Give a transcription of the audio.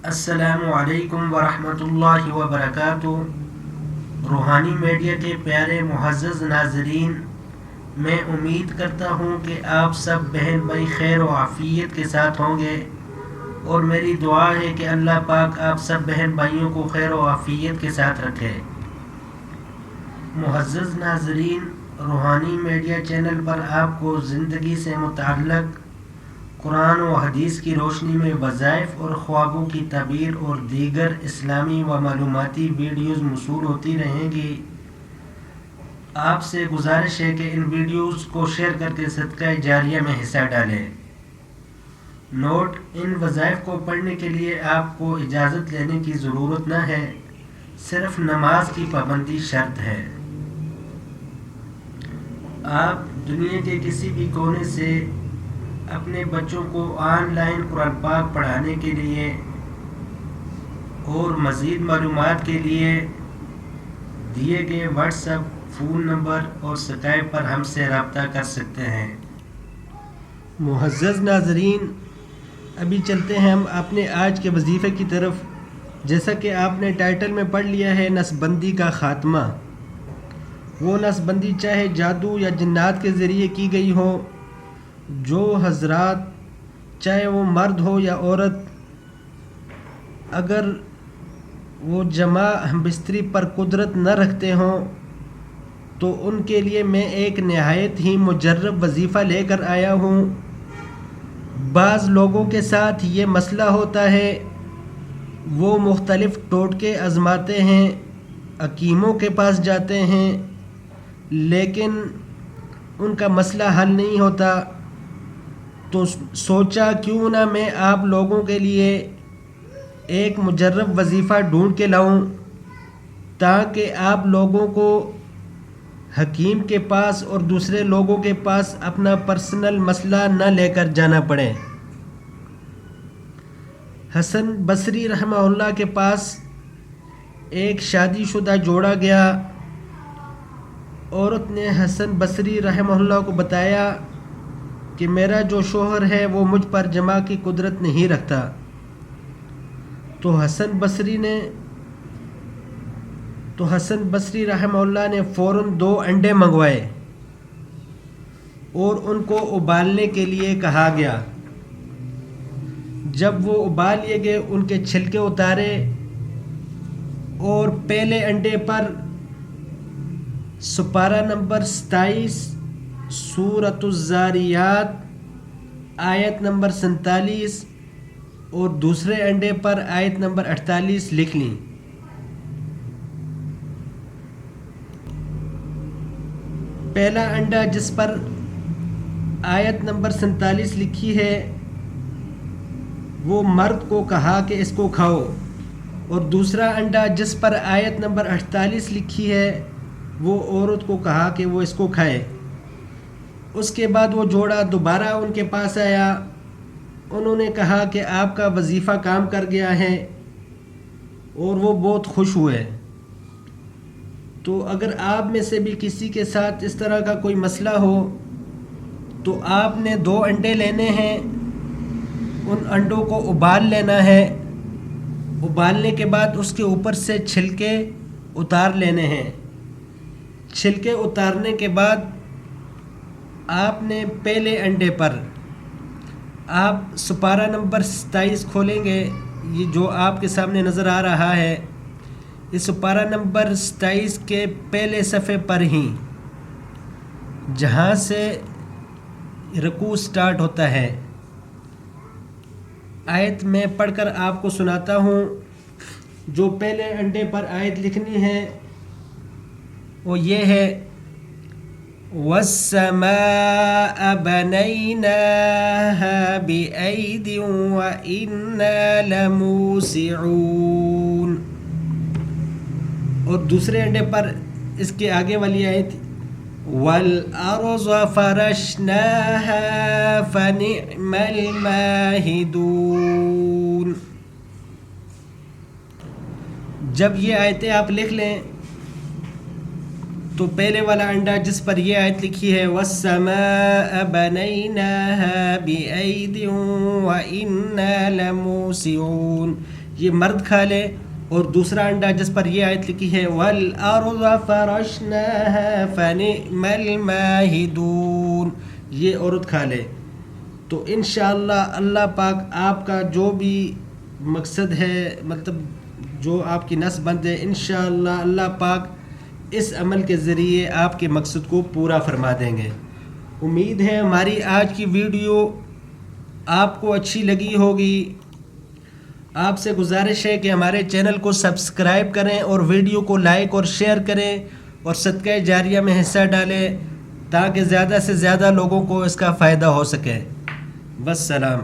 السلام علیکم ورحمۃ اللہ وبرکاتہ۔ روحانی میڈیا کے پیارے معزز ناظرین، میں امید کرتا ہوں کہ آپ سب بہن بھائی خیر و عافیت کے ساتھ ہوں گے، اور میری دعا ہے کہ اللہ پاک آپ سب بہن بھائیوں کو خیر و عافیت کے ساتھ رکھے۔ معزز ناظرین، روحانی میڈیا چینل پر آپ کو زندگی سے متعلق قرآن و حدیث کی روشنی میں وظائف اور خوابوں کی تعبیر اور دیگر اسلامی و معلوماتی ویڈیوز موصول ہوتی رہیں گی۔ آپ سے گزارش ہے کہ ان ویڈیوز کو شیئر کر کے صدقہ جاریہ میں حصہ ڈالیں۔ نوٹ: ان وظائف کو پڑھنے کے لیے آپ کو اجازت لینے کی ضرورت نہ ہے، صرف نماز کی پابندی شرط ہے۔ آپ دنیا کے کسی بھی کونے سے اپنے بچوں کو آن لائن قرآن پاک پڑھانے کے لیے اور مزید معلومات کے لیے دیے گئے واٹس ایپ فون نمبر اور اسکائپ پر ہم سے رابطہ کر سکتے ہیں۔ معزز ناظرین، ابھی چلتے ہیں ہم اپنے آج کے وظیفے کی طرف۔ جیسا کہ آپ نے ٹائٹل میں پڑھ لیا ہے، نسب بندی کا خاتمہ۔ وہ نسب بندی چاہے جادو یا جنات کے ذریعے کی گئی ہو، جو حضرات چاہے وہ مرد ہو یا عورت، اگر وہ جمع ہم بستری پر قدرت نہ رکھتے ہوں تو ان کے لیے میں ایک نہایت ہی مجرب وظیفہ لے کر آیا ہوں۔ بعض لوگوں کے ساتھ یہ مسئلہ ہوتا ہے، وہ مختلف ٹوٹکے آزماتے ہیں، حکیموں کے پاس جاتے ہیں، لیکن ان کا مسئلہ حل نہیں ہوتا۔ تو سوچا کیوں نہ میں آپ لوگوں کے لیے ایک مجرب وظیفہ ڈھونڈ کے لاؤں، تاکہ آپ لوگوں کو حکیم کے پاس اور دوسرے لوگوں کے پاس اپنا پرسنل مسئلہ نہ لے کر جانا پڑے۔ حسن بصری رحمہ اللہ کے پاس ایک شادی شدہ جوڑا گیا۔ عورت نے حسن بصری رحمہ اللہ کو بتایا کہ میرا جو شوہر ہے وہ مجھ پر جمع کی قدرت نہیں رکھتا۔ تو حسن بصری رحمہ اللہ نے فوراً 2 انڈے منگوائے اور ان کو ابالنے کے لیے کہا گیا۔ جب وہ ابال لیے گئے، ان کے چھلکے اتارے اور پہلے انڈے پر سپارہ نمبر 27 سورۃ الذاریات آیت نمبر 47 اور دوسرے انڈے پر آیت نمبر 48 لکھ لیں۔ پہلا انڈا جس پر آیت نمبر 47 لکھی ہے، وہ مرد کو کہا کہ اس کو کھاؤ، اور دوسرا انڈا جس پر آیت نمبر 48 لکھی ہے، وہ عورت کو کہا کہ وہ اس کو کھائے۔ اس کے بعد وہ جوڑا دوبارہ ان کے پاس آیا۔ انہوں نے کہا کہ آپ کا وظیفہ کام کر گیا ہے، اور وہ بہت خوش ہوئے۔ تو اگر آپ میں سے بھی کسی کے ساتھ اس طرح کا کوئی مسئلہ ہو تو آپ نے 2 انڈے لینے ہیں، ان انڈوں کو ابال لینا ہے۔ ابالنے کے بعد اس کے اوپر سے چھلکے اتار لینے ہیں۔ چھلکے اتارنے کے بعد آپ نے پہلے انڈے پر آپ سپارہ نمبر 27 کھولیں گے، یہ جو آپ کے سامنے نظر آ رہا ہے، اس سپارہ نمبر 27 کے پہلے صفحے پر ہی جہاں سے رکوع سٹارٹ ہوتا ہے، آیت میں پڑھ کر آپ کو سناتا ہوں۔ جو پہلے انڈے پر آیت لکھنی ہے وہ یہ ہے: وَالسَّمَاءَ بَنَيْنَاهَا بِأَيْدٍ وَإِنَّا لَمُوسِعُونَ۔ اور دوسرے انڈے پر اس کے آگے والی آیت: وَالْأَرْضَ فَرَشْنَاهَا فَنِعْمَ الْمَاهِدُونَ۔ جب یہ آیتیں آپ لکھ لیں تو پہلے والا انڈا جس پر یہ آیت لکھی ہے وَالسَّمَاءَ بَنَيْنَاهَا بِأَيْدٍ وَإِنَّا لَمُوسِعُونَ، یہ مرد کھا لے، اور دوسرا انڈا جس پر یہ آیت لکھی ہے وَالْأَرْضَ فَرَشْنَاهَا فَنِعْمَ الْمَاهِدُونَ، یہ عورت کھا لے، تو انشاءاللہ اللہ پاک آپ کا جو بھی مقصد ہے، مطلب جو آپ کی نس بند ہے، انشاءاللہ اللہ پاک اس عمل کے ذریعے آپ کے مقصد کو پورا فرما دیں گے۔ امید ہے ہماری آج کی ویڈیو آپ کو اچھی لگی ہوگی۔ آپ سے گزارش ہے کہ ہمارے چینل کو سبسکرائب کریں اور ویڈیو کو لائک اور شیئر کریں اور صدقہ جاریہ میں حصہ ڈالیں تاکہ زیادہ سے زیادہ لوگوں کو اس کا فائدہ ہو سکے۔ والسلام۔